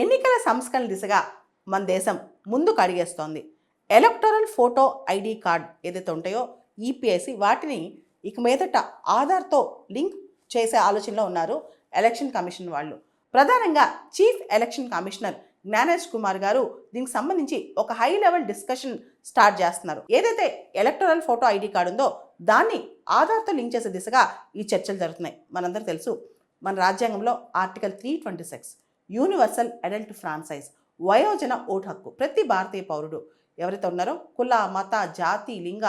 ఎన్నికల సంస్కరణ దిశగా మన దేశం ముందుకు అడిగేస్తోంది. ఎలక్టరల్ ఫోటో ఐడి కార్డ్ ఏదైతే ఉంటాయో ఈపీఐసి వాటిని ఇక మీదట ఆధార్తో లింక్ చేసే ఆలోచనలో ఉన్నారు ఎలక్షన్ కమిషన్ వాళ్ళు. ప్రధానంగా chief election commissioner Gyanesh Kumar గారు దీనికి సంబంధించి ఒక హై లెవెల్ డిస్కషన్ స్టార్ట్ చేస్తున్నారు. ఏదైతే ఎలక్టరల్ ఫోటో ఐడి కార్డు ఉందో దాన్ని ఆధార్తో లింక్ చేసే దిశగా ఈ చర్చలు జరుగుతున్నాయి. మనందరూ తెలుసు, మన రాజ్యాంగంలో ఆర్టికల్ 326 యూనివర్సల్ అడల్ట్ ఫ్రాంచైజ్ వయోజన ఓటు హక్కు ప్రతి భారతీయ పౌరుడు ఎవరైతే ఉన్నారో కుల మత జాతి లింగ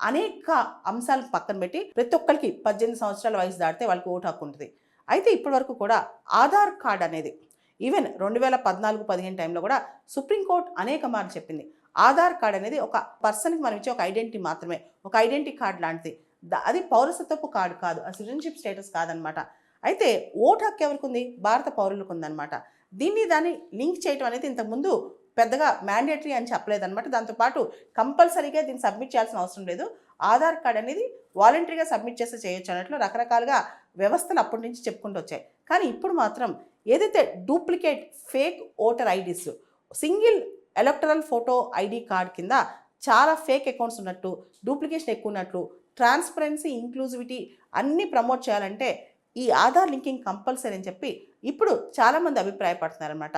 అనేక అంశాలను పక్కన పెట్టి ప్రతి ఒక్కరికి 18 సంవత్సరాల వయసు దాటితే వాళ్ళకి ఓటు హక్కు ఉంటుంది. అయితే ఇప్పటి వరకు కూడా ఆధార్ కార్డ్ అనేది ఈవెన్ 2014-15 టైంలో కూడా సుప్రీంకోర్టు అనేక మార్లు చెప్పింది, ఆధార్ కార్డ్ అనేది ఒక పర్సన్కి మనం ఇచ్చే ఒక ఐడెంటిటీ మాత్రమే, ఒక ఐడెంటిటీ కార్డ్ లాంటిది, అది పౌరసత్వపు కార్డు కాదు, ఆ సిటిజన్షిప్ స్టేటస్ కాదనమాట. అయితే ఓటు హక్కు ఎవరికి ఉంది? భారత పౌరులకు ఉందన్నమాట. దాన్ని లింక్ చేయడం అనేది ఇంతకుముందు పెద్దగా మ్యాండేటరీ అని చెప్పలేదన్నమాట. దాంతోపాటు కంపల్సరీగా దీన్ని సబ్మిట్ చేయాల్సిన అవసరం లేదు, ఆధార్ కార్డ్ అనేది వాలంటరీగా సబ్మిట్ చేస్తే చేయొచ్చు అన్నట్లు రకరకాలుగా వ్యవస్థలు అప్పటి నుంచి చెప్పుకుంటూ వచ్చాయి. కానీ ఇప్పుడు మాత్రం ఏదైతే duplicate fake voter IDs, single electoral photo ID card కింద చాలా ఫేక్ అకౌంట్స్ ఉన్నట్టు, డూప్లికేషన్ ఎక్కువ ఉన్నట్లు, ట్రాన్స్పరెన్సీ ఇంక్లూజివిటీ అన్నీ ప్రమోట్ చేయాలంటే ఈ ఆధార్ లింకింగ్ కంపల్సరీ అని చెప్పి ఇప్పుడు చాలామంది అభిప్రాయపడుతున్నారనమాట.